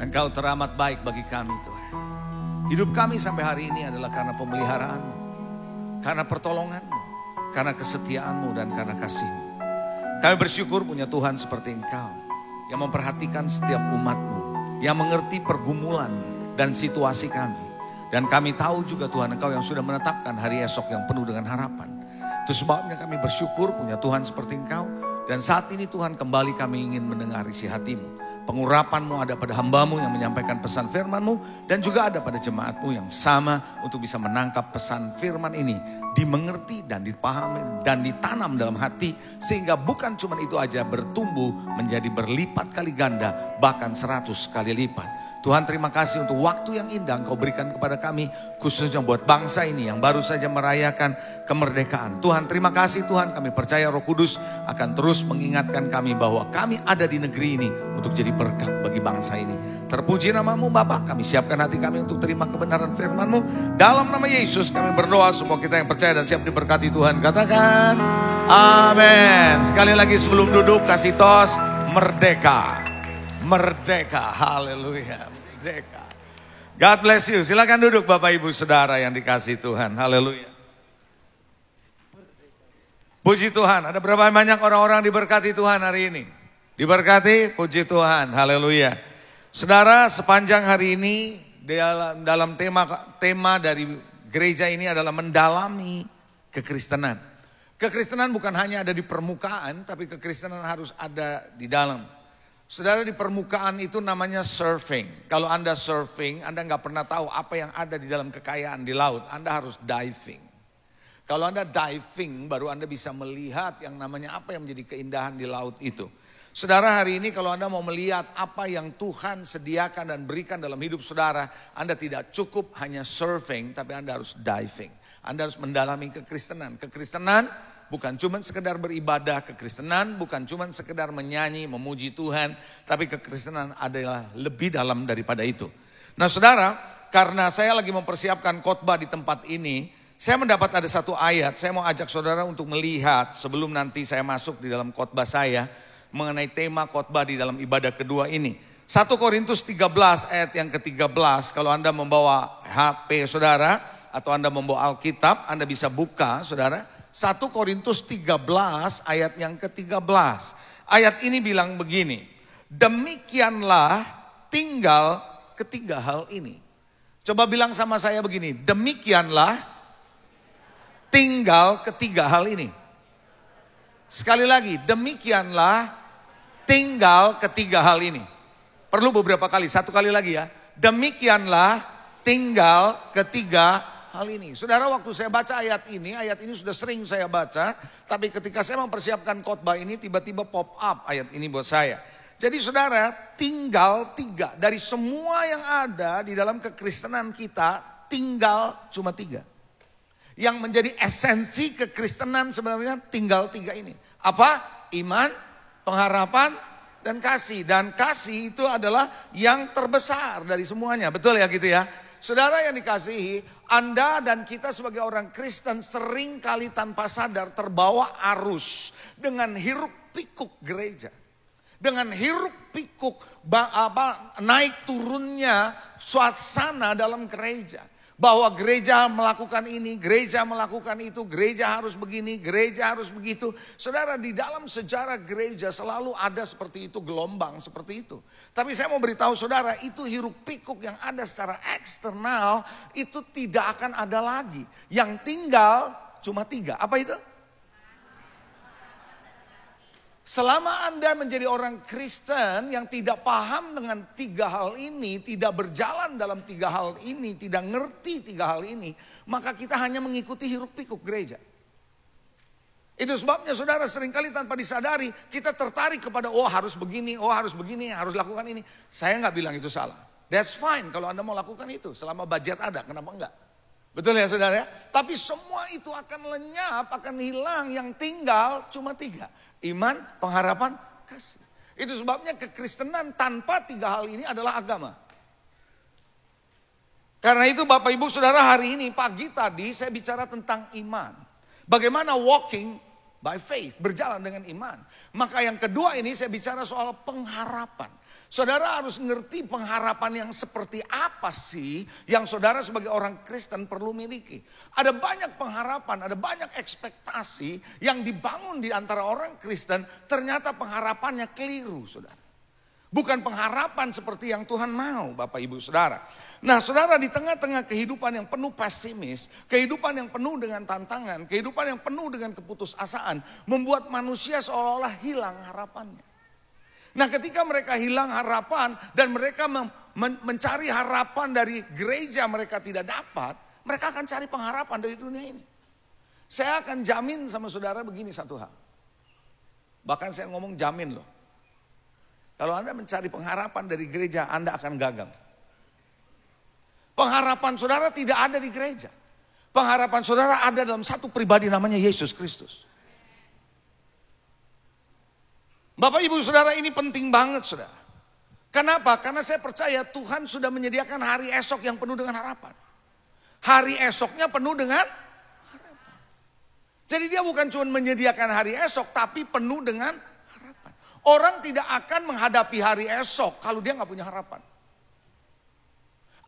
Engkau teramat baik bagi kami Tuhan. Hidup kami sampai hari ini adalah karena pemeliharaan-Mu, karena pertolongan-Mu, karena kesetiaan-Mu dan karena kasih-Mu. Kami bersyukur punya Tuhan seperti Engkau yang memperhatikan setiap umat-Mu, yang mengerti pergumulan dan situasi kami. Dan kami tahu juga Tuhan Engkau yang sudah menetapkan hari esok yang penuh dengan harapan. Itu sebabnya kami bersyukur punya Tuhan seperti Engkau. Dan saat ini Tuhan kembali kami ingin mendengar isi hati-Mu. Pengurapan-Mu ada pada hamba-Mu yang menyampaikan pesan firman-Mu. Dan juga ada pada jemaat-Mu yang sama untuk bisa menangkap pesan firman ini. Dimengerti dan dipahami dan ditanam dalam hati. Sehingga bukan cuma itu aja bertumbuh menjadi berlipat kali ganda. Bahkan 100 kali lipat. Tuhan terima kasih untuk waktu yang indah Engkau berikan kepada kami. Khususnya buat bangsa ini yang baru saja merayakan kemerdekaan. Tuhan terima kasih Tuhan, kami percaya Roh Kudus akan terus mengingatkan kami bahwa kami ada di negeri ini untuk jadi berkat bagi bangsa ini. Terpuji nama-Mu Bapa, kami siapkan hati kami untuk terima kebenaran firman-Mu. Dalam nama Yesus kami berdoa, semua kita yang percaya dan siap diberkati Tuhan katakan amin. Sekali lagi sebelum duduk kasih tos merdeka. Merdeka, haleluya, merdeka. God bless you, silakan duduk Bapak Ibu Saudara yang dikasih Tuhan, haleluya. Puji Tuhan, ada berapa banyak orang-orang diberkati Tuhan hari ini? Diberkati, puji Tuhan, haleluya. Saudara, sepanjang hari ini dalam tema dari gereja ini adalah mendalami kekristenan. Kekristenan bukan hanya ada di permukaan, tapi kekristenan harus ada di dalam. Saudara, di permukaan itu namanya surfing. Kalau Anda surfing, Anda nggak pernah tahu apa yang ada di dalam kekayaan di laut. Anda harus diving. Kalau Anda diving, baru Anda bisa melihat yang namanya apa yang menjadi keindahan di laut itu. Saudara, hari ini kalau Anda mau melihat apa yang Tuhan sediakan dan berikan dalam hidup saudara, Anda tidak cukup hanya surfing, tapi Anda harus diving. Anda harus mendalami kekristenan. Kekristenan bukan cuma sekedar beribadah, kekristenan bukan cuma sekedar menyanyi, memuji Tuhan. Tapi kekristenan adalah lebih dalam daripada itu. Nah saudara, karena saya lagi mempersiapkan khotbah di tempat ini, saya mendapat ada satu ayat, saya mau ajak saudara untuk melihat sebelum nanti saya masuk di dalam khotbah saya, mengenai tema khotbah di dalam ibadah kedua ini. 1 Korintus 13 ayat yang ke-13, kalau Anda membawa HP saudara, atau Anda membawa Alkitab, Anda bisa buka saudara. 1 Korintus 13 ayat yang ke-13. Ayat ini bilang begini. Demikianlah tinggal ketiga hal ini. Coba bilang sama saya begini. Demikianlah tinggal ketiga hal ini. Sekali lagi. Demikianlah tinggal ketiga hal ini. Perlu beberapa kali. Satu kali lagi ya. Demikianlah tinggal ketiga hal ini. Saudara, waktu saya baca ayat ini sudah sering saya baca. Tapi ketika saya mempersiapkan khotbah ini, tiba-tiba pop up ayat ini buat saya. Jadi saudara, tinggal tiga. Dari semua yang ada di dalam kekristenan kita, tinggal cuma tiga. Yang menjadi esensi kekristenan sebenarnya tinggal tiga ini. Apa? Iman, pengharapan, dan kasih. Dan kasih itu adalah yang terbesar dari semuanya. Betul ya gitu ya? Saudara yang dikasihi, Anda dan kita sebagai orang Kristen sering kali tanpa sadar terbawa arus dengan hiruk pikuk gereja. Dengan hiruk pikuk naik turunnya suasana dalam gereja. Bahwa gereja melakukan ini, gereja melakukan itu, gereja harus begini, gereja harus begitu. Saudara, di dalam sejarah gereja selalu ada seperti itu, gelombang seperti itu. Tapi saya mau beritahu saudara, itu hiruk pikuk yang ada secara eksternal, itu tidak akan ada lagi. Yang tinggal cuma tiga. Apa itu? Selama Anda menjadi orang Kristen yang tidak paham dengan tiga hal ini, tidak berjalan dalam tiga hal ini, tidak ngerti tiga hal ini, maka kita hanya mengikuti hiruk pikuk gereja. Itu sebabnya saudara seringkali tanpa disadari kita tertarik kepada harus begini, harus lakukan ini. Saya nggak bilang itu salah. That's fine kalau Anda mau lakukan itu, selama budget ada, kenapa enggak? Betul ya saudara ya? Tapi semua itu akan lenyap, akan hilang, yang tinggal cuma tiga. Iman, pengharapan, kasih. Itu sebabnya kekristenan tanpa tiga hal ini adalah agama. Karena itu Bapak Ibu Saudara, hari ini pagi tadi saya bicara tentang iman. Bagaimana walking by faith, berjalan dengan iman. Maka yang kedua ini saya bicara soal pengharapan. Saudara harus ngerti pengharapan yang seperti apa sih yang saudara sebagai orang Kristen perlu miliki. Ada banyak pengharapan, ada banyak ekspektasi yang dibangun di antara orang Kristen, ternyata pengharapannya keliru, saudara. Bukan pengharapan seperti yang Tuhan mau, Bapak Ibu Saudara. Nah, saudara, di tengah-tengah kehidupan yang penuh pesimis, kehidupan yang penuh dengan tantangan, kehidupan yang penuh dengan keputusasaan, membuat manusia seolah-olah hilang harapannya. Nah, ketika mereka hilang harapan dan mereka mencari harapan dari gereja mereka tidak dapat, mereka akan cari pengharapan dari dunia ini. Saya akan jamin sama saudara begini satu hal. Bahkan saya ngomong jamin loh. Kalau Anda mencari pengharapan dari gereja, Anda akan gagal. Pengharapan saudara tidak ada di gereja. Pengharapan saudara ada dalam satu pribadi namanya Yesus Kristus. Bapak Ibu Saudara, ini penting banget, saudara. Kenapa? Karena saya percaya Tuhan sudah menyediakan hari esok yang penuh dengan harapan. Hari esoknya penuh dengan harapan. Jadi dia bukan cuma menyediakan hari esok, tapi penuh dengan harapan. Orang tidak akan menghadapi hari esok kalau dia nggak punya harapan.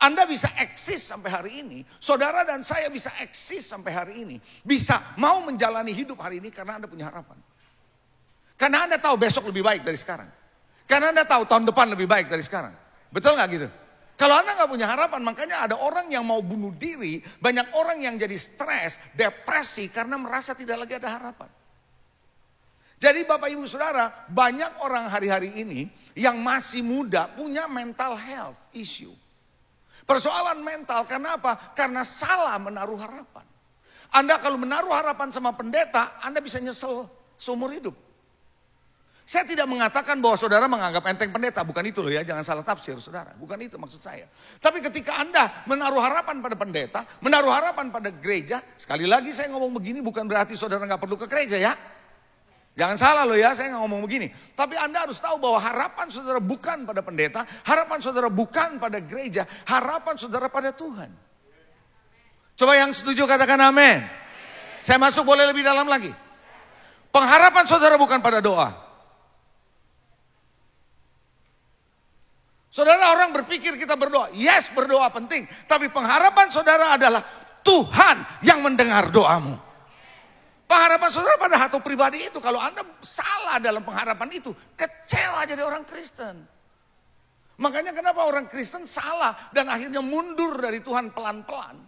Anda bisa eksis sampai hari ini, saudara dan saya bisa eksis sampai hari ini, bisa mau menjalani hidup hari ini karena Anda punya harapan. Karena Anda tahu besok lebih baik dari sekarang. Karena Anda tahu tahun depan lebih baik dari sekarang. Betul gak gitu? Kalau Anda gak punya harapan, makanya ada orang yang mau bunuh diri. Banyak orang yang jadi stres, depresi karena merasa tidak lagi ada harapan. Jadi Bapak Ibu Saudara, banyak orang hari-hari ini yang masih muda punya mental health issue. Persoalan mental, karena apa? Karena salah menaruh harapan. Anda kalau menaruh harapan sama pendeta, Anda bisa nyesel seumur hidup. Saya tidak mengatakan bahwa saudara menganggap enteng pendeta, bukan itu loh ya, jangan salah tafsir saudara, bukan itu maksud saya. Tapi ketika Anda menaruh harapan pada pendeta, menaruh harapan pada gereja, sekali lagi saya ngomong begini bukan berarti saudara nggak perlu ke gereja ya. Jangan salah loh ya, saya nggak ngomong begini. Tapi Anda harus tahu bahwa harapan saudara bukan pada pendeta, harapan saudara bukan pada gereja, harapan saudara pada Tuhan. Coba yang setuju katakan amin. Saya masuk boleh lebih dalam lagi. Pengharapan saudara bukan pada doa. Saudara, orang berpikir kita berdoa. Yes, berdoa penting. Tapi pengharapan saudara adalah Tuhan yang mendengar doamu. Pengharapan saudara pada hati pribadi itu. Kalau Anda salah dalam pengharapan itu, kecewa jadi orang Kristen. Makanya kenapa orang Kristen salah dan akhirnya mundur dari Tuhan pelan-pelan.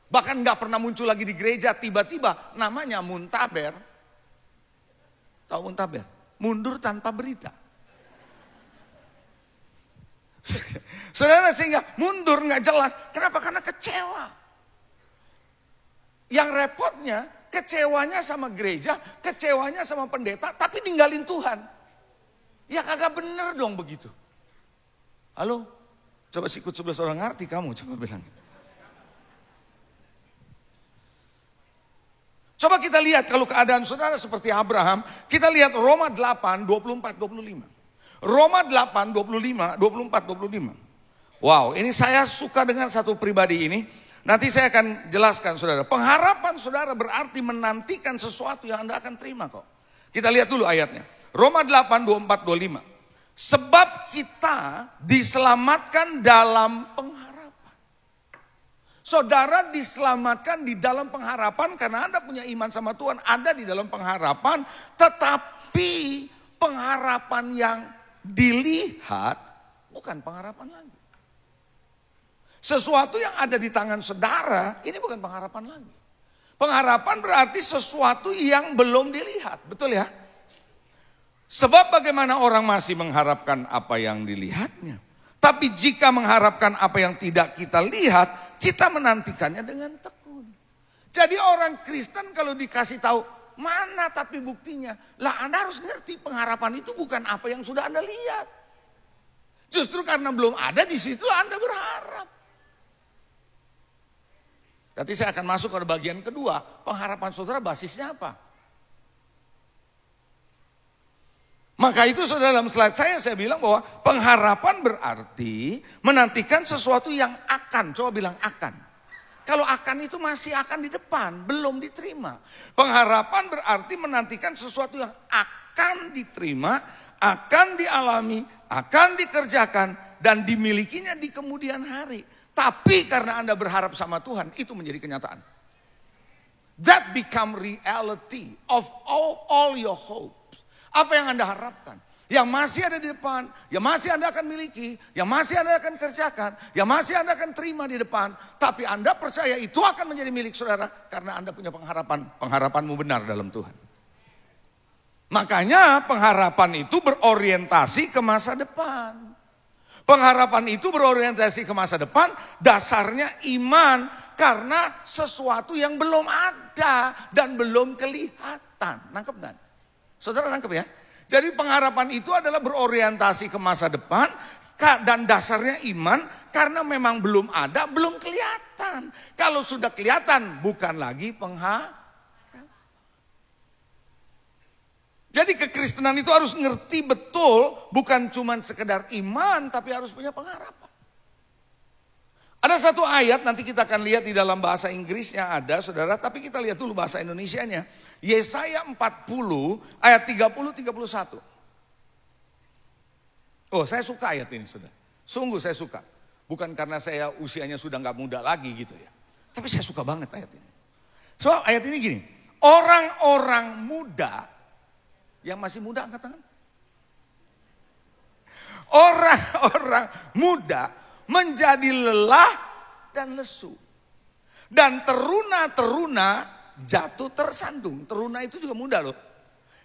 Bahkan gak pernah muncul lagi di gereja, tiba-tiba namanya muntaber. Tahu muntaber? Mundur tanpa berita. Saudara, sehingga mundur nggak jelas. Kenapa? Karena kecewa. Yang repotnya kecewanya sama gereja, kecewanya sama pendeta, tapi ninggalin Tuhan. Ya kagak bener dong begitu. Halo, coba sikut 11 orang ngerti kamu, coba bilang. Coba kita lihat kalau keadaan saudara seperti Abraham, kita lihat Roma 8, 24, 25. Roma 8, 25, 24, 25. Wow, ini saya suka dengan satu pribadi ini. Nanti saya akan jelaskan saudara. Pengharapan saudara berarti menantikan sesuatu yang Anda akan terima kok. Kita lihat dulu ayatnya. Roma 8, 24, 25. Sebab kita diselamatkan dalam pengharapan. Saudara diselamatkan di dalam pengharapan karena Anda punya iman sama Tuhan. Ada di dalam pengharapan, tetapi pengharapan yang dilihat bukan pengharapan lagi. Sesuatu yang ada di tangan saudara ini bukan pengharapan lagi. Pengharapan berarti sesuatu yang belum dilihat, betul ya? Sebab bagaimana orang masih mengharapkan apa yang dilihatnya. Tapi jika mengharapkan apa yang tidak kita lihat, kita menantikannya dengan tekun. Jadi orang Kristen kalau dikasih tahu, mana tapi buktinya? Lah Anda harus ngerti pengharapan itu bukan apa yang sudah Anda lihat. Justru karena belum ada di situ Anda berharap. Nanti saya akan masuk ke bagian kedua. Pengharapan saudara basisnya apa? Maka itu saudara dalam slide saya bilang bahwa pengharapan berarti menantikan sesuatu yang akan. Coba bilang akan. Kalau akan itu masih akan di depan, belum diterima. Pengharapan berarti menantikan sesuatu yang akan diterima, akan dialami, akan dikerjakan, dan dimilikinya di kemudian hari. Tapi karena Anda berharap sama Tuhan, itu menjadi kenyataan. That become reality of all your hopes. Apa yang Anda harapkan? Yang masih ada di depan, yang masih Anda akan miliki, yang masih Anda akan kerjakan, yang masih Anda akan terima di depan. Tapi Anda percaya itu akan menjadi milik saudara karena Anda punya pengharapan. Pengharapanmu benar dalam Tuhan. Makanya pengharapan itu berorientasi ke masa depan. Pengharapan itu berorientasi ke masa depan, dasarnya iman. Karena sesuatu yang belum ada dan belum kelihatan. Nangkep kan? Saudara nangkep ya? Jadi pengharapan itu adalah berorientasi ke masa depan dan dasarnya iman karena memang belum ada, belum kelihatan. Kalau sudah kelihatan bukan lagi pengharapan. Jadi kekristenan itu harus ngerti betul bukan cuma sekedar iman tapi harus punya pengharapan. Ada satu ayat nanti kita akan lihat di dalam bahasa Inggrisnya ada saudara, tapi kita lihat dulu bahasa Indonesianya. Yesaya 40 ayat 30-31. Oh saya suka ayat ini saudara, sungguh saya suka. Bukan karena saya usianya sudah gak muda lagi gitu ya. Tapi saya suka banget ayat ini. So ayat ini gini, orang-orang muda, yang masih muda angkat tangan. Orang-orang muda menjadi lelah dan lesu. Dan teruna-teruna jatuh tersandung. Teruna itu juga muda loh.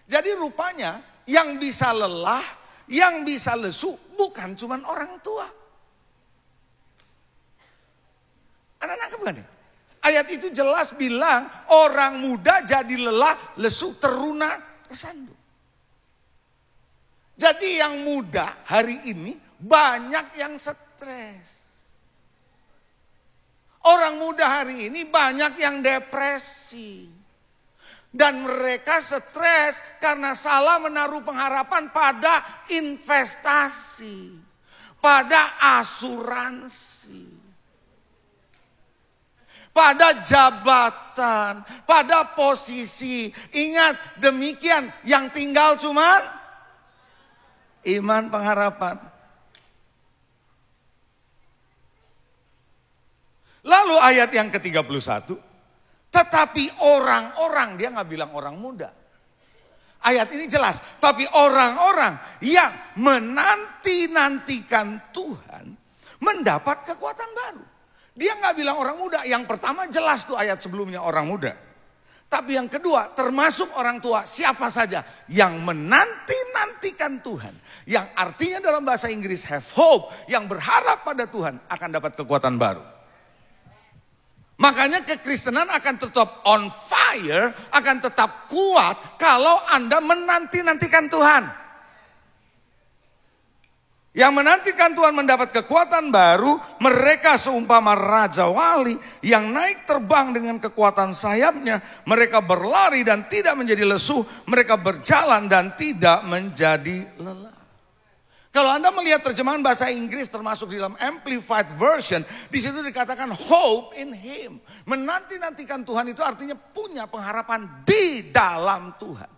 Jadi rupanya yang bisa lelah, yang bisa lesu bukan cuma orang tua. Anda nangkep gak nih? Ayat itu jelas bilang orang muda jadi lelah, lesu, teruna, tersandung. Jadi yang muda hari ini banyak yang stres. Orang muda hari ini banyak yang depresi. Dan mereka stres karena salah menaruh pengharapan pada investasi. Pada asuransi. Pada jabatan. Pada posisi. Ingat demikian yang tinggal cuman iman pengharapan. Lalu ayat yang ke-31, tetapi orang-orang, dia gak bilang orang muda. Ayat ini jelas, tapi orang-orang yang menanti-nantikan Tuhan mendapat kekuatan baru. Dia gak bilang orang muda, yang pertama jelas tuh ayat sebelumnya orang muda. Tapi yang kedua termasuk orang tua siapa saja yang menanti-nantikan Tuhan. Yang artinya dalam bahasa Inggris have hope, yang berharap pada Tuhan akan dapat kekuatan baru. Makanya kekristenan akan tetap on fire, akan tetap kuat kalau Anda menanti-nantikan Tuhan. Yang menantikan Tuhan mendapat kekuatan baru, mereka seumpama raja wali yang naik terbang dengan kekuatan sayapnya. Mereka berlari dan tidak menjadi lesu, mereka berjalan dan tidak menjadi lelah. Kalau Anda melihat terjemahan bahasa Inggris termasuk di dalam Amplified Version, di situ dikatakan hope in Him. Menanti-nantikan Tuhan itu artinya punya pengharapan di dalam Tuhan.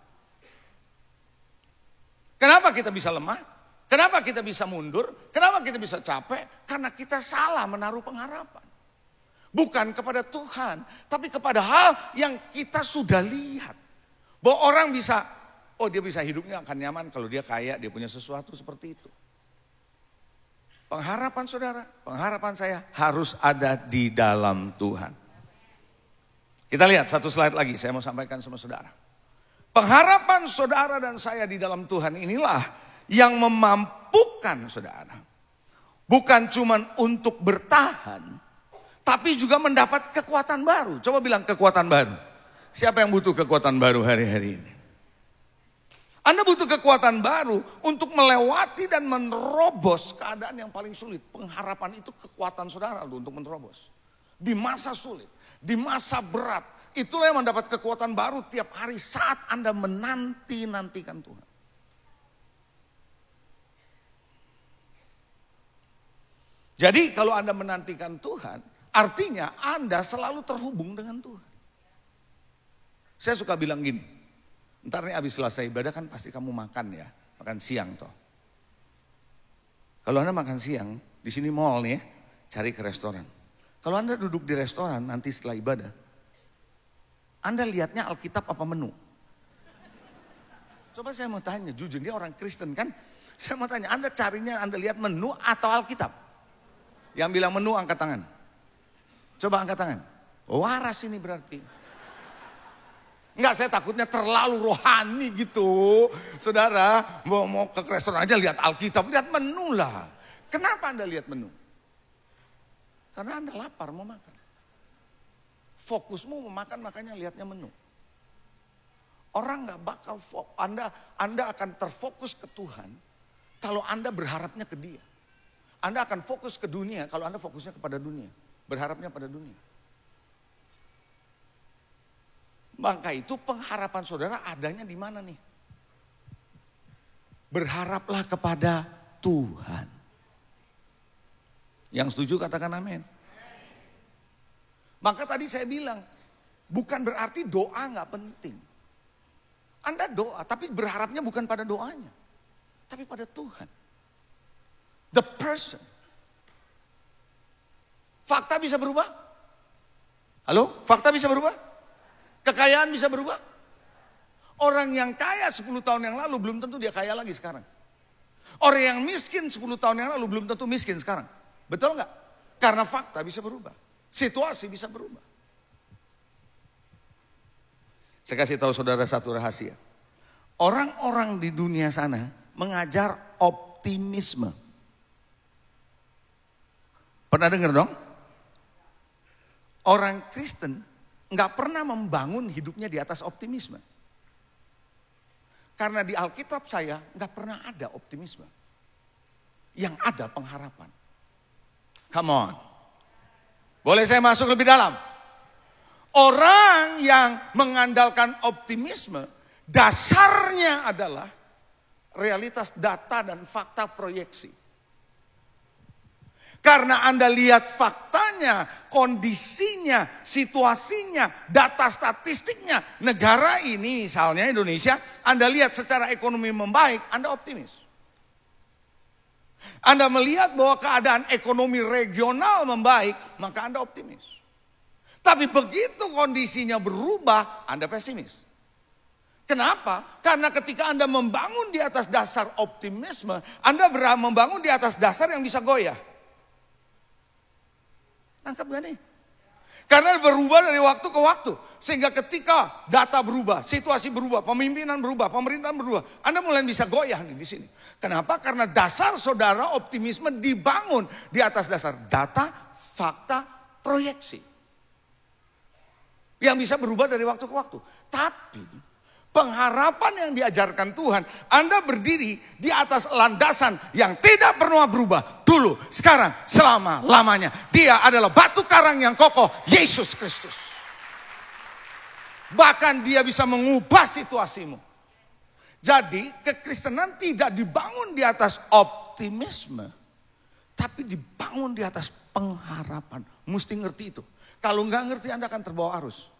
Kenapa kita bisa lemah? Kenapa kita bisa mundur? Kenapa kita bisa capek? Karena kita salah menaruh pengharapan. Bukan kepada Tuhan, tapi kepada hal yang kita sudah lihat. Bahwa orang bisa, oh dia bisa hidupnya akan nyaman kalau dia kaya, dia punya sesuatu seperti itu. Pengharapan saudara, pengharapan saya harus ada di dalam Tuhan. Kita lihat satu slide lagi, saya mau sampaikan sama saudara. Pengharapan saudara dan saya di dalam Tuhan inilah yang memampukan saudara. Bukan cuma untuk bertahan, tapi juga mendapat kekuatan baru. Coba bilang kekuatan baru. Siapa yang butuh kekuatan baru hari-hari ini? Anda butuh kekuatan baru untuk melewati dan menerobos keadaan yang paling sulit. Pengharapan itu kekuatan saudara untuk menerobos. Di masa sulit, di masa berat. Itulah yang mendapat kekuatan baru tiap hari saat Anda menanti-nantikan Tuhan. Jadi kalau Anda menantikan Tuhan, Artinya Anda selalu terhubung dengan Tuhan. Saya suka bilang gini, ntar nih habis selesai ibadah kan pasti kamu makan ya, makan siang toh. Kalau Anda makan siang, di sini mall nih ya, cari ke restoran. Kalau Anda duduk di restoran nanti setelah ibadah, Anda lihatnya Alkitab apa menu? Coba saya mau tanya, jujur dia orang Kristen kan? Saya mau tanya, Anda carinya Anda lihat menu atau Alkitab? Yang bilang menu angkat tangan. Coba angkat tangan. Waras ini berarti. Enggak, saya takutnya terlalu rohani gitu. Saudara, mau ke restoran aja lihat Alkitab, lihat menu lah. Kenapa Anda lihat menu? Karena Anda lapar mau makan. Fokusmu mau makan, makanya lihatnya menu. Orang gak bakal, Anda akan terfokus ke Tuhan kalau Anda berharapnya ke Dia. Anda akan fokus ke dunia kalau Anda fokusnya kepada dunia. Berharapnya pada dunia. Maka itu pengharapan saudara adanya di mana nih? Berharaplah kepada Tuhan. Yang setuju katakan amin. Maka tadi saya bilang, bukan berarti doa gak penting. Anda doa, tapi berharapnya bukan pada doanya. Tapi pada Tuhan. The person. Fakta bisa berubah? Halo? Fakta bisa berubah? Kekayaan bisa berubah? Orang yang kaya 10 tahun yang lalu belum tentu dia kaya lagi sekarang. Orang yang miskin 10 tahun yang lalu belum tentu miskin sekarang. Betul nggak? Karena fakta bisa berubah. Situasi bisa berubah. Saya kasih tahu saudara satu rahasia. Orang-orang di dunia sana mengajar optimisme. Pernah dengar dong? Orang Kristen nggak pernah membangun hidupnya di atas optimisme. Karena di Alkitab saya nggak pernah ada optimisme. Yang ada pengharapan. Come on. Boleh saya masuk lebih dalam? Orang yang mengandalkan optimisme, dasarnya adalah realitas data dan fakta proyeksi. Karena Anda lihat faktanya, kondisinya, situasinya, data statistiknya. Negara ini misalnya Indonesia, Anda lihat secara ekonomi membaik, Anda optimis. Anda melihat bahwa keadaan ekonomi regional membaik, maka Anda optimis. Tapi begitu kondisinya berubah, Anda pesimis. Kenapa? Karena ketika Anda membangun di atas dasar optimisme, Anda membangun di atas dasar yang bisa goyah. Nangkap gak nih? Karena berubah dari waktu ke waktu. Sehingga ketika data berubah, situasi berubah, pemimpinan berubah, pemerintahan berubah. Anda mulai bisa goyah nih di sini. Kenapa? Karena dasar saudara optimisme dibangun di atas dasar data, fakta, proyeksi. Yang bisa berubah dari waktu ke waktu. Tapi pengharapan yang diajarkan Tuhan, Anda berdiri di atas landasan yang tidak pernah berubah. Dulu, sekarang, selama-lamanya. Dia adalah batu karang yang kokoh, Yesus Kristus. Bahkan dia bisa mengubah situasimu. Jadi kekristenan tidak dibangun di atas optimisme. Tapi dibangun di atas pengharapan. Mesti ngerti itu. Kalau nggak ngerti Anda akan terbawa arus.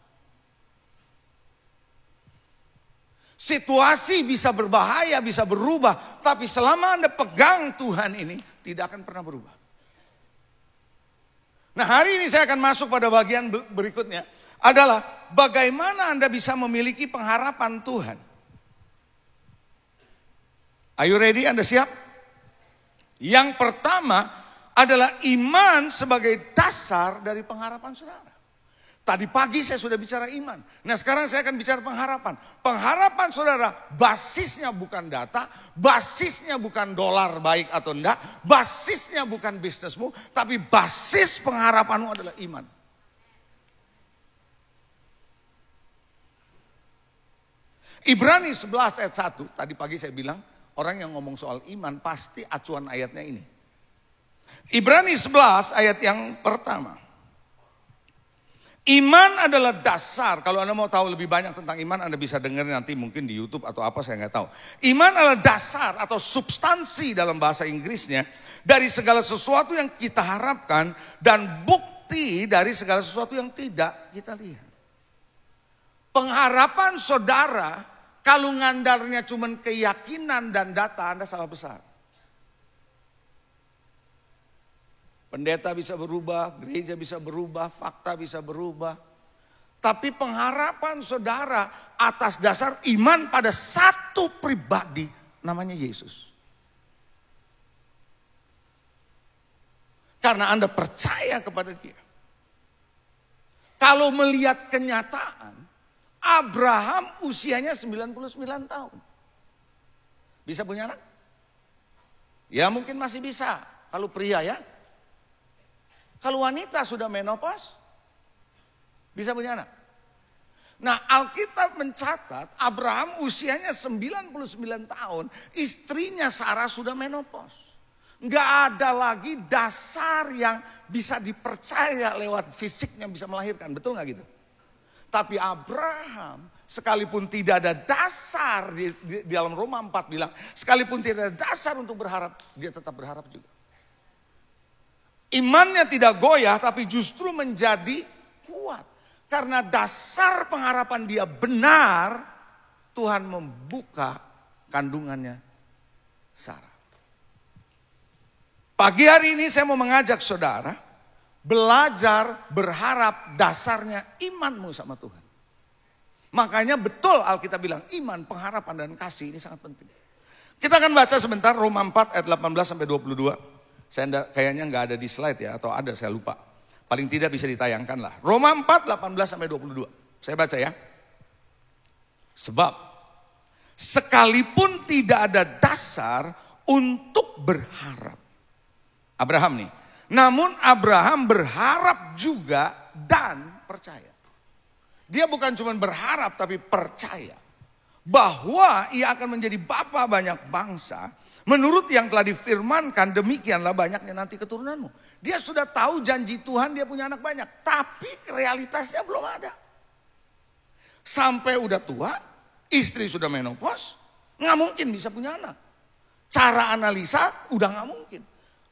Situasi bisa berbahaya, bisa berubah. Tapi selama Anda pegang Tuhan ini, tidak akan pernah berubah. Nah, hari ini saya akan masuk pada bagian berikutnya. Adalah bagaimana Anda bisa memiliki pengharapan Tuhan. Are you ready? Anda siap? Yang pertama adalah iman sebagai dasar dari pengharapan saudara. Tadi pagi saya sudah bicara iman. Nah sekarang saya akan bicara pengharapan. Pengharapan saudara basisnya bukan data, basisnya bukan dolar baik atau enggak, basisnya bukan bisnismu, tapi basis pengharapanmu adalah iman. Ibrani 11 ayat 1, tadi pagi saya bilang, orang yang ngomong soal iman pasti acuan ayatnya ini. Ibrani 11 ayat yang pertama. Iman adalah dasar. Kalau Anda mau tahu lebih banyak tentang iman, Anda bisa dengar nanti mungkin di YouTube atau apa, saya nggak tahu. Iman adalah dasar atau substansi dalam bahasa Inggrisnya dari segala sesuatu yang kita harapkan dan bukti bukti dari segala sesuatu yang tidak kita lihat. Pengharapan saudara, kalau ngandarnya cuma keyakinan dan data, Anda salah besar. Pendeta bisa berubah, gereja bisa berubah, fakta bisa berubah. Tapi pengharapan saudara atas dasar iman pada satu pribadi, namanya Yesus. Karena Anda percaya kepada Dia. Kalau melihat kenyataan, Abraham usianya 99 tahun. Bisa punya anak? Ya mungkin masih bisa. Kalau pria ya. Kalau wanita sudah menopause, bisa punya anak. Nah, Alkitab mencatat Abraham usianya 99 tahun, istrinya Sarah sudah menopause. Enggak ada lagi dasar yang bisa dipercaya lewat fisiknya bisa melahirkan, betul nggak gitu? Tapi Abraham sekalipun tidak ada dasar di dalam Roma 4 bilang, sekalipun tidak ada dasar untuk berharap, dia tetap berharap juga. Imannya tidak goyah tapi justru menjadi kuat. Karena dasar pengharapan dia benar, Tuhan membuka kandungannya Sarah. Pagi hari ini saya mau mengajak saudara belajar berharap dasarnya imanmu sama Tuhan. Makanya betul Alkitab bilang iman, pengharapan dan kasih ini sangat penting. Kita akan baca sebentar Roma 4 ayat 18 sampai 22. Saya kayaknya nggak ada di slide ya, atau ada saya lupa. Paling tidak bisa ditayangkan lah. Roma 4, 18 sampai 22. Saya baca ya. Sebab sekalipun tidak ada dasar untuk berharap. Abraham nih. Namun Abraham berharap juga dan percaya. Dia bukan cuma berharap tapi percaya. Bahwa ia akan menjadi bapa banyak bangsa. Menurut yang telah difirmankan, demikianlah banyaknya nanti keturunanmu. Dia sudah tahu janji Tuhan dia punya anak banyak. Tapi realitasnya belum ada. Sampai udah tua, istri sudah menopause, nggak mungkin bisa punya anak. Cara analisa udah nggak mungkin.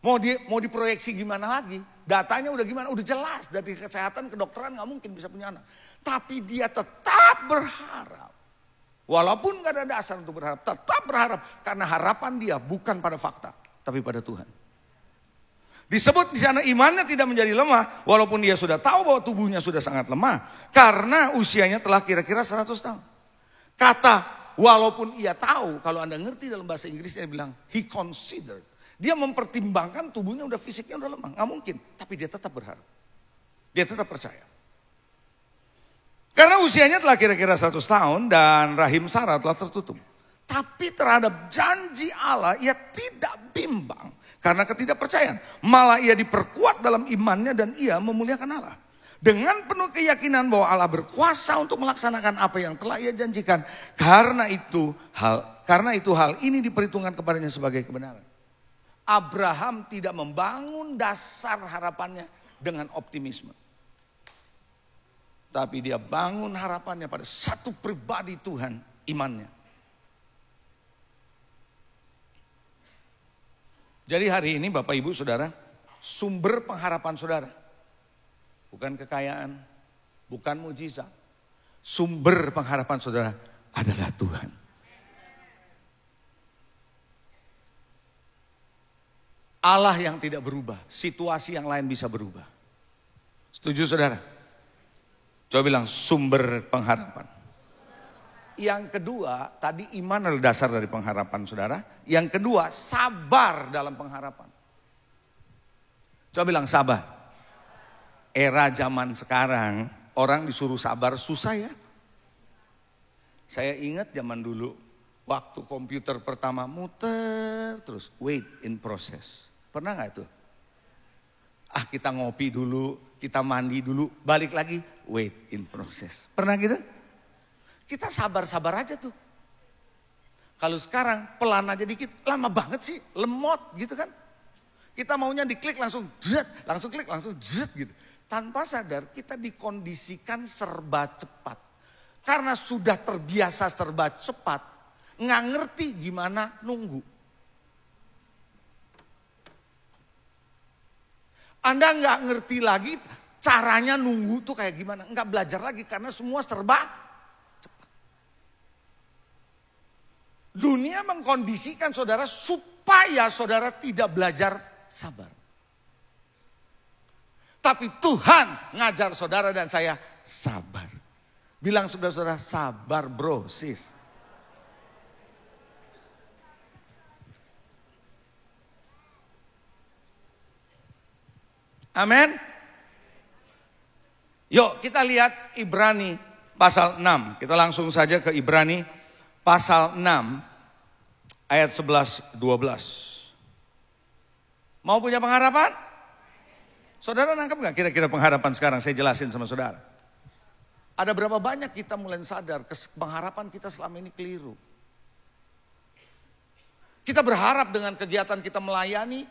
Mau diproyeksi gimana lagi? Datanya udah gimana? Udah jelas dari kesehatan, kedokteran nggak mungkin bisa punya anak. Tapi dia tetap berharap. Walaupun gak ada dasar untuk berharap, tetap berharap. Karena harapan dia bukan pada fakta, tapi pada Tuhan. Disebut di sana imannya tidak menjadi lemah, walaupun dia sudah tahu bahwa tubuhnya sudah sangat lemah. Karena usianya telah kira-kira 100 tahun. Kata walaupun ia tahu, kalau Anda ngerti dalam bahasa Inggrisnya dia bilang, he considered. Dia mempertimbangkan tubuhnya udah fisiknya udah lemah, gak mungkin. Tapi dia tetap berharap, dia tetap percaya. Karena usianya telah kira-kira 100 tahun dan rahim Sarah telah tertutup. Tapi terhadap janji Allah ia tidak bimbang karena ketidakpercayaan. Malah ia diperkuat dalam imannya dan ia memuliakan Allah. Dengan penuh keyakinan bahwa Allah berkuasa untuk melaksanakan apa yang telah ia janjikan. Karena itu hal ini diperhitungkan kepadanya sebagai kebenaran. Abraham tidak membangun dasar harapannya dengan optimisme. Tapi dia bangun harapannya pada satu pribadi Tuhan, imannya. Jadi hari ini Bapak Ibu Saudara, sumber pengharapan saudara. Bukan kekayaan, bukan mujizat. Sumber pengharapan saudara adalah Tuhan. Allah yang tidak berubah, situasi yang lain bisa berubah. Setuju saudara? Coba bilang sumber pengharapan. Yang kedua, tadi iman adalah dasar dari pengharapan saudara. Yang kedua, sabar dalam pengharapan. Coba bilang sabar. Era zaman sekarang, orang disuruh sabar susah ya. Saya ingat zaman dulu, waktu komputer pertama muter terus, wait in process. Pernah gak itu? Kita ngopi dulu, kita mandi dulu, balik lagi, wait in process. Pernah gitu? Kita sabar-sabar aja tuh. Kalau sekarang pelan aja dikit, lama banget sih, lemot gitu kan. Kita maunya diklik langsung jret, langsung klik langsung jret gitu. Tanpa sadar kita dikondisikan serba cepat. Karena sudah terbiasa serba cepat, nggak ngerti gimana nunggu. Anda nggak ngerti lagi caranya nunggu tuh kayak gimana. Enggak belajar lagi karena semua serba cepat. Dunia mengkondisikan saudara supaya saudara tidak belajar sabar. Tapi Tuhan ngajar saudara dan saya sabar. Bilang saudara-saudara, sabar bro, sis. Amin. Yuk kita lihat Ibrani pasal 6. Kita langsung saja ke Ibrani pasal 6 ayat 11-12. Mau punya pengharapan? Saudara nangkep gak kira-kira pengharapan sekarang? Saya jelasin sama saudara. Ada berapa banyak kita mulai sadar pengharapan kita selama ini keliru. Kita berharap dengan kegiatan kita melayani,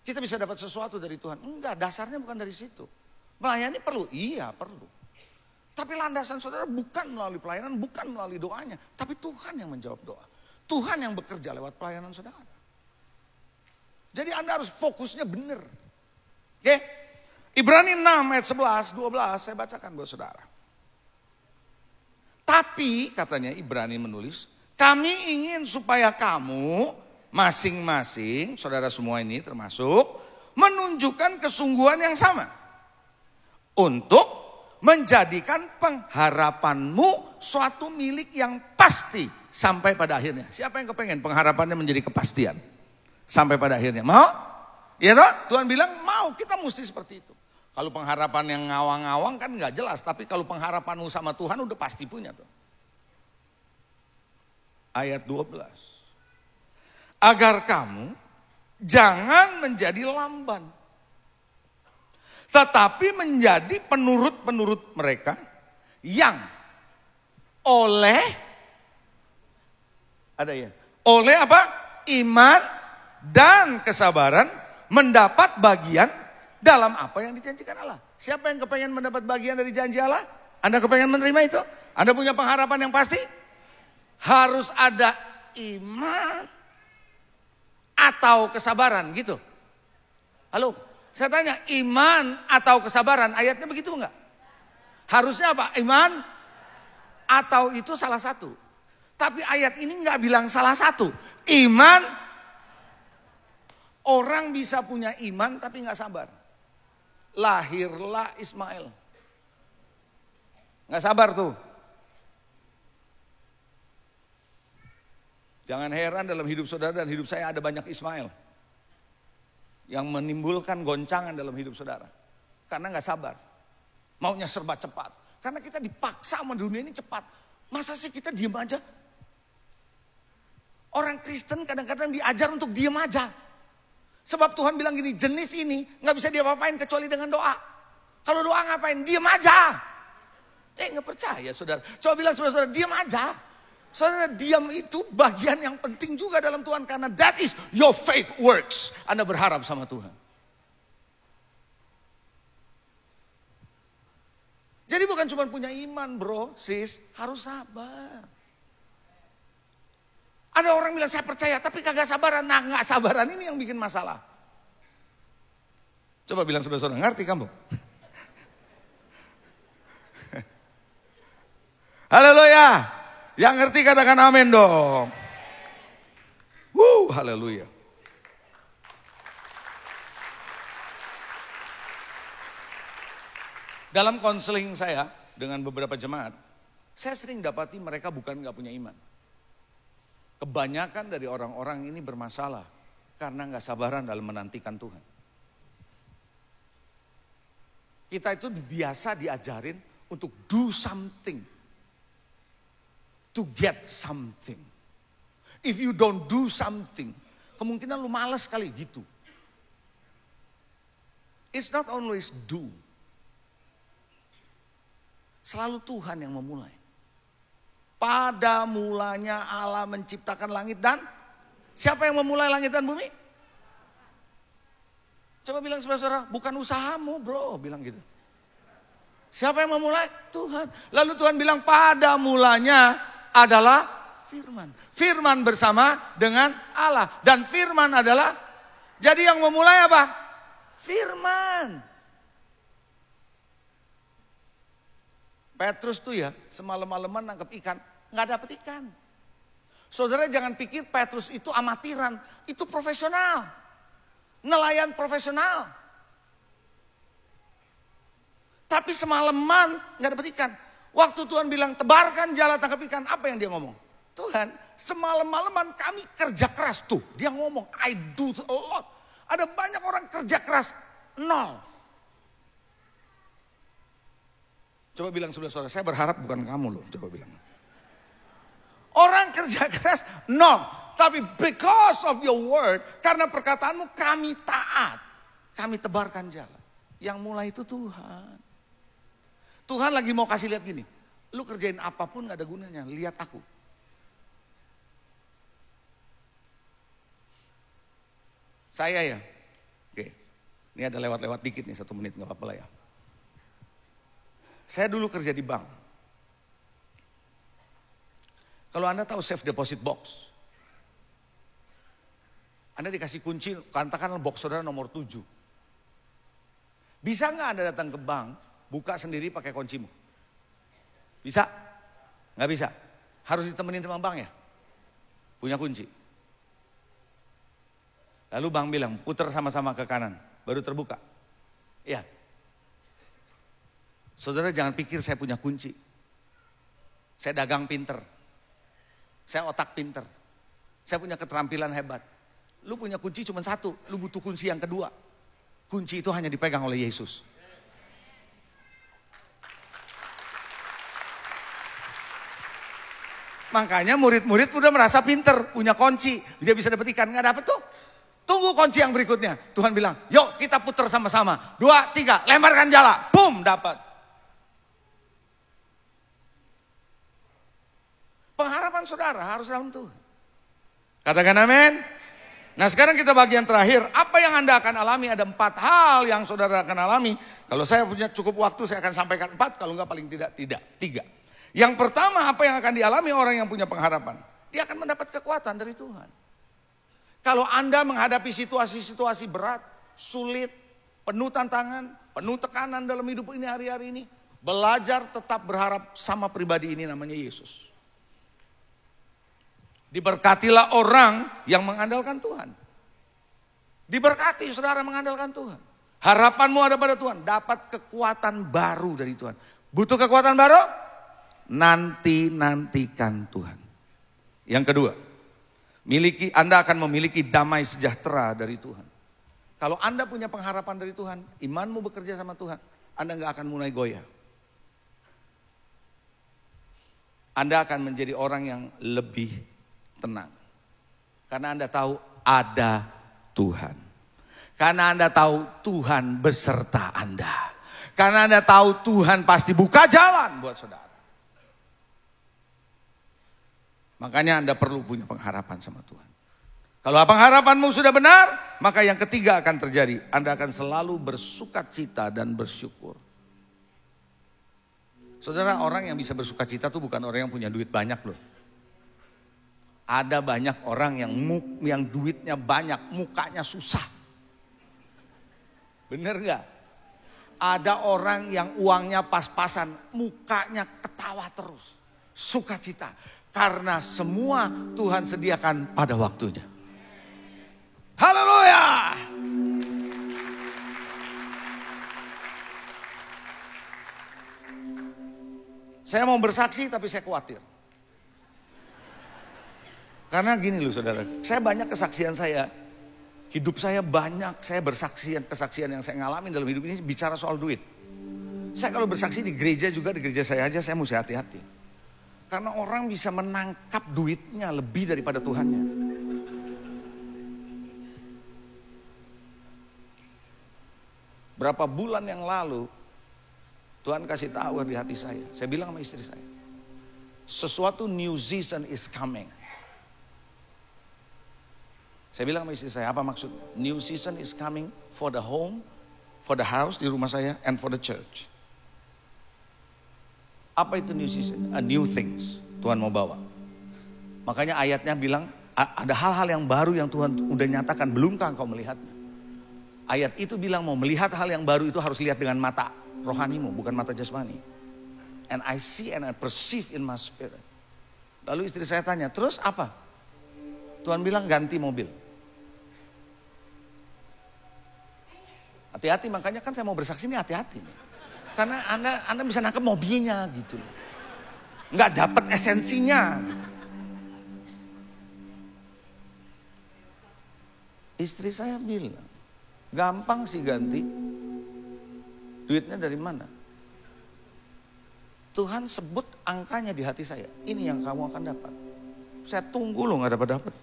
kita bisa dapat sesuatu dari Tuhan. Enggak, dasarnya bukan dari situ. Melayani perlu, iya perlu. Tapi landasan saudara bukan melalui pelayanan, bukan melalui doanya. Tapi Tuhan yang menjawab doa. Tuhan yang bekerja lewat pelayanan saudara. Jadi Anda harus fokusnya benar. Oke, Ibrani 6 ayat 11-12 saya bacakan buat saudara. Tapi katanya Ibrani menulis, kami ingin supaya kamu masing-masing, saudara semua ini termasuk, menunjukkan kesungguhan yang sama. Untuk menjadikan pengharapanmu suatu milik yang pasti sampai pada akhirnya. Siapa yang kepengen pengharapannya menjadi kepastian? Sampai pada akhirnya. Mau? Ya toh? Tuhan bilang mau, kita mesti seperti itu. Kalau pengharapan yang ngawang-ngawang kan gak jelas. Tapi kalau pengharapanmu sama Tuhan udah pasti punya tuh. Ayat 12. Agar kamu jangan menjadi lamban. Tetapi menjadi penurut-penurut mereka yang oleh, ada ya, oleh apa? Iman dan kesabaran mendapat bagian dalam apa yang dijanjikan Allah. Siapa yang kepengen mendapat bagian dari janji Allah? Anda kepengen menerima itu? Anda punya pengharapan yang pasti? Harus ada iman atau kesabaran gitu. Halo, saya tanya, iman atau kesabaran, ayatnya begitu enggak? Harusnya apa? Iman atau itu salah satu. Tapi ayat ini enggak bilang salah satu. Iman, orang bisa punya iman tapi enggak sabar. Lahirlah Ismail. Enggak sabar tuh. Jangan heran dalam hidup saudara dan hidup saya ada banyak Ismail. Yang menimbulkan goncangan dalam hidup saudara. Karena gak sabar. Maunya serba cepat. Karena kita dipaksa sama dunia ini cepat. Masa sih kita diem aja? Orang Kristen kadang-kadang diajar untuk diem aja. Sebab Tuhan bilang gini, jenis ini gak bisa diapa-apain kecuali dengan doa. Kalau doa ngapain? Diem aja. Gak percaya saudara. Coba bilang saudara-saudara, diem aja. Saudara, diam itu bagian yang penting juga dalam Tuhan. Karena that is your faith works. Anda berharap sama Tuhan. Jadi bukan cuma punya iman bro, sis. Harus sabar. Ada orang bilang saya percaya tapi kagak sabaran. Nah gak sabaran ini yang bikin masalah. Coba bilang saudara-saudara, ngerti kamu? Haleluya. Yang ngerti katakan amin dong. Haleluya. Dalam konseling saya dengan beberapa jemaat, saya sering dapati mereka bukan gak punya iman. Kebanyakan dari orang-orang ini bermasalah karena gak sabaran dalam menantikan Tuhan. Kita itu biasa diajarin untuk do something. To get something. If you don't do something, kemungkinan lu malas kali gitu. It's not always do. Selalu Tuhan yang memulai. Pada mulanya Allah menciptakan langit dan siapa yang memulai langit dan bumi? Coba bilang saudara, bukan usahamu bro, bilang gitu. Siapa yang memulai? Tuhan. Lalu Tuhan bilang pada mulanya adalah firman. Firman bersama dengan Allah. Dan firman adalah, jadi yang memulai apa? Firman. Petrus tuh ya semalam-malaman nangkep ikan, nggak dapet ikan. Saudara jangan pikir Petrus itu amatiran, itu profesional. Nelayan profesional. Tapi semalaman nggak dapet ikan. Waktu Tuhan bilang tebarkan jala tangkap ikan, apa yang dia ngomong? Tuhan, semalam-malaman kami kerja keras tuh. Dia ngomong, I do a lot. Ada banyak orang kerja keras, nol. Coba bilang sebelah saudara, saya berharap bukan kamu loh, coba bilang. Orang kerja keras, nol. Tapi because of your word, karena perkataanmu kami taat. Kami tebarkan jalan. Yang mulai itu Tuhan. Tuhan lagi mau kasih lihat gini. Lu kerjain apapun gak ada gunanya, lihat aku. Saya ya, oke. Ini ada lewat-lewat dikit nih, 1 menit gak apa-apa lah ya. Saya dulu kerja di bank. Kalau Anda tahu safe deposit box. Anda dikasih kunci, katakanlah box saudara nomor 7. Bisa nggak Anda datang ke bank, buka sendiri pakai kuncimu? Bisa? Nggak bisa? Harus ditemenin sama bank ya? Punya kunci. Lalu bank bilang, putar sama-sama ke kanan, baru terbuka. Iya. Saudara jangan pikir saya punya kunci. Saya dagang pinter. Saya otak pinter. Saya punya keterampilan hebat. Lu punya kunci cuma 1, lu butuh kunci yang kedua. Kunci itu hanya dipegang oleh Yesus. Makanya murid-murid udah merasa pinter, punya kunci. Dia bisa dapat ikan, gak dapet tuh. Tunggu kunci yang berikutnya. Tuhan bilang, yuk kita putar sama-sama. 2, 3, lemparkan jala. Boom, dapat. Pengharapan saudara harus dalam Tuhan. Katakan amin. Nah sekarang kita bagian terakhir. Apa yang Anda akan alami? Ada 4 hal yang saudara akan alami. Kalau saya punya cukup waktu saya akan sampaikan 4. Kalau enggak paling tidak 3. Yang pertama apa yang akan dialami orang yang punya pengharapan? Dia akan mendapat kekuatan dari Tuhan. Kalau Anda menghadapi situasi-situasi berat, sulit, penuh tantangan, penuh tekanan dalam hidup ini hari-hari ini. Belajar tetap berharap sama pribadi ini namanya Yesus. Diberkatilah orang yang mengandalkan Tuhan. Diberkati saudara mengandalkan Tuhan. Harapanmu ada pada Tuhan. Dapat kekuatan baru dari Tuhan. Butuh kekuatan baru? Nantikan Tuhan. Yang kedua, Anda akan memiliki damai sejahtera dari Tuhan. Kalau Anda punya pengharapan dari Tuhan, imanmu bekerja sama Tuhan, Anda gak akan mulai goyah. Anda akan menjadi orang yang lebih tenang. Karena Anda tahu ada Tuhan. Karena Anda tahu Tuhan beserta Anda. Karena Anda tahu Tuhan pasti buka jalan buat saudara. Makanya Anda perlu punya pengharapan sama Tuhan. Kalau pengharapanmu sudah benar, maka yang ketiga akan terjadi. Anda akan selalu bersukacita dan bersyukur. Saudara, orang yang bisa bersukacita itu bukan orang yang punya duit banyak loh. Ada banyak orang yang duitnya banyak, mukanya susah. Bener gak? Ada orang yang uangnya pas-pasan, mukanya ketawa terus. Sukacita. Karena semua Tuhan sediakan pada waktunya. Haleluya! Saya mau bersaksi tapi saya khawatir. Karena gini loh saudara, saya banyak kesaksian saya. Hidup saya banyak, saya kesaksian yang saya ngalamin dalam hidup ini bicara soal duit. Saya kalau bersaksi di gereja juga, di gereja saya aja saya mesti hati-hati. Karena orang bisa menangkap duitnya lebih daripada Tuhannya. Berapa bulan yang lalu, Tuhan kasih tahu di hati saya. Saya bilang sama istri saya, sesuatu new season is coming. Saya bilang sama istri saya, apa maksudnya? New season is coming for the home, for the house di rumah saya, and for the church. Apa itu new season? A new things Tuhan mau bawa. Makanya ayatnya bilang, ada hal-hal yang baru yang Tuhan udah nyatakan, belumkah engkau melihatnya? Ayat itu bilang mau melihat hal yang baru itu harus lihat dengan mata rohanimu, bukan mata jasmani. And I see and I perceive in my spirit. Lalu istri saya tanya, terus apa? Tuhan bilang ganti mobil. Hati-hati, makanya kan saya mau bersaksi ini hati-hati nih. Karena Anda bisa nangkep mobilnya gitu loh. Nggak dapat esensinya. Istri saya bilang, gampang sih ganti. Duitnya dari mana? Tuhan sebut angkanya di hati saya. Ini yang kamu akan dapat. Saya tunggu loh nggak dapat.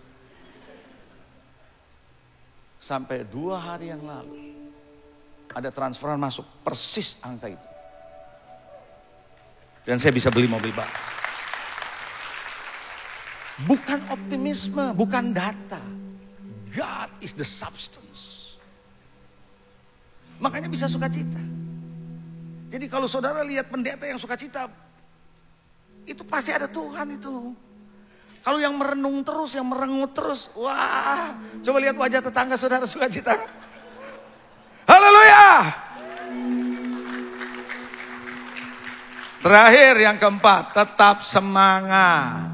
Sampai 2 hari yang lalu ada transferan masuk persis angka itu. Dan saya bisa beli mobil baru. Bukan optimisme, bukan data. God is the substance. Makanya bisa sukacita. Jadi kalau saudara lihat pendeta yang sukacita, itu pasti ada Tuhan itu. Kalau yang merenung terus, yang merengut terus, wah, coba lihat wajah tetangga saudara sukacita. Haleluya. Terakhir yang keempat, tetap semangat.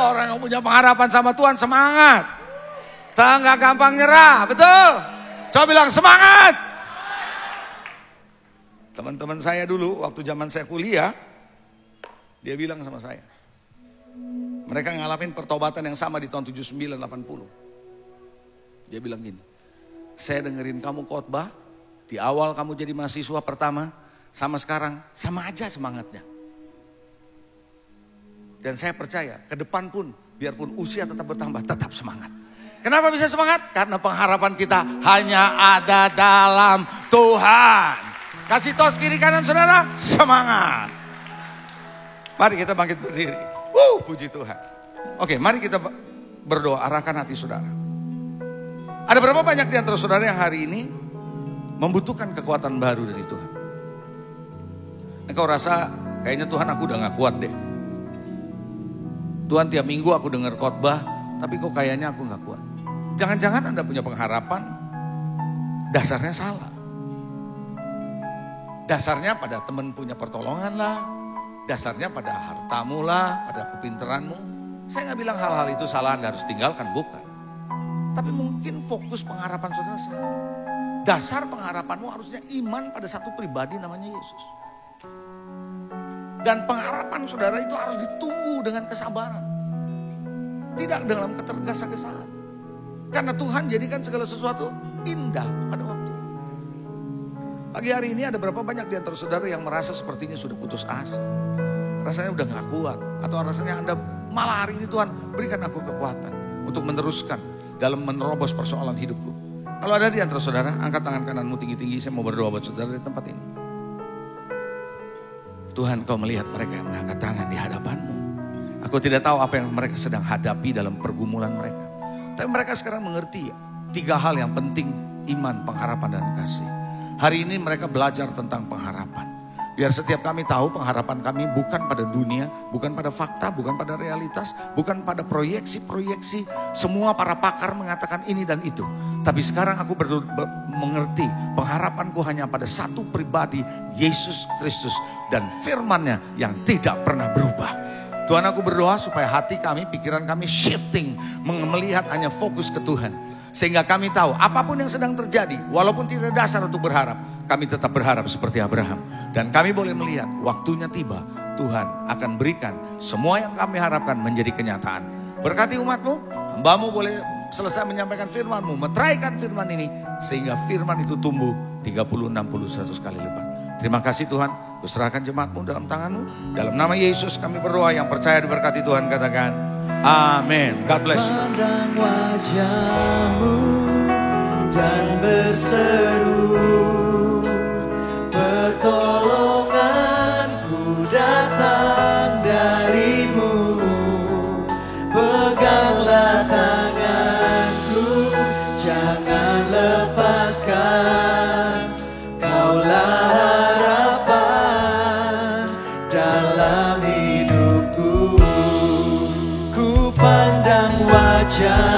Orang yang punya pengharapan sama Tuhan semangat. Nggak gampang nyerah, betul? Coba bilang semangat. Teman-teman saya dulu waktu zaman saya kuliah, dia bilang sama saya, mereka ngalamin pertobatan yang sama di tahun 79-80. Dia bilang gini, saya dengerin kamu khotbah, di awal kamu jadi mahasiswa pertama, sama sekarang sama aja semangatnya. Dan saya percaya ke depan pun, biarpun usia tetap bertambah, tetap semangat. Kenapa bisa semangat? Karena pengharapan kita hanya ada dalam Tuhan. Kasih tos kiri kanan saudara, semangat. Mari kita bangkit berdiri. Puji Tuhan. Oke, mari kita berdoa, arahkan hati saudara. Ada berapa banyak di antara saudara yang hari ini membutuhkan kekuatan baru dari Tuhan? Engkau rasa kayaknya Tuhan aku udah gak kuat deh. Tuhan tiap minggu aku dengar khotbah, tapi kok kayaknya aku gak kuat. Jangan-jangan Anda punya pengharapan, dasarnya salah. Dasarnya pada teman punya pertolongan lah, dasarnya pada hartamu lah, pada kepinteranmu. Saya gak bilang hal-hal itu salah, Anda harus tinggalkan, bukan. Tapi mungkin fokus pengharapan saudara salah. Dasar pengharapanmu harusnya iman pada satu pribadi namanya Yesus. Dan pengharapan saudara itu harus ditunggu dengan kesabaran. Tidak dalam ketergesa-gesaan. Karena Tuhan jadikan segala sesuatu indah pada waktu. Pagi hari ini ada berapa banyak di antara saudara yang merasa sepertinya sudah putus asa. Rasanya udah gak kuat. Atau rasanya Anda malah hari ini Tuhan berikan aku kekuatan untuk meneruskan dalam menerobos persoalan hidupku. Kalau ada di antara saudara, angkat tangan kananmu tinggi-tinggi. Saya mau berdoa buat saudara di tempat ini. Tuhan, kau melihat mereka yang mengangkat tangan di hadapanmu. Aku tidak tahu apa yang mereka sedang hadapi dalam pergumulan mereka. Tapi mereka sekarang mengerti 3 hal yang penting, iman, pengharapan, dan kasih. Hari ini mereka belajar tentang pengharapan. Biar setiap kami tahu pengharapan kami bukan pada dunia, bukan pada fakta, bukan pada realitas, bukan pada proyeksi-proyeksi. Semua para pakar mengatakan ini dan itu. Tapi sekarang aku mengerti pengharapanku hanya pada satu pribadi, Yesus Kristus, dan firman-Nya yang tidak pernah berubah. Tuhan, aku berdoa supaya hati kami, pikiran kami shifting, melihat hanya fokus ke Tuhan. Sehingga kami tahu apapun yang sedang terjadi, walaupun tidak dasar untuk berharap, kami tetap berharap seperti Abraham. Dan kami boleh melihat waktunya tiba, Tuhan akan berikan semua yang kami harapkan menjadi kenyataan. Berkati umat-Mu, hamba-Mu boleh selesai menyampaikan firman-Mu, meteraikan firman ini, sehingga firman itu tumbuh 30, 60, 100 kali lipat. Terima kasih Tuhan, kuserahkan jemaat-Mu dalam tangan-Mu. Dalam nama Yesus kami berdoa, yang percaya diberkati Tuhan katakan amin. God bless you. Pandang wajah-Mu dan berseru, pertolonganku datang dari-Mu. Peganglah tanganku, jangan lepaskan. Kaulah harapan dalam hidupku. Ku pandang wajah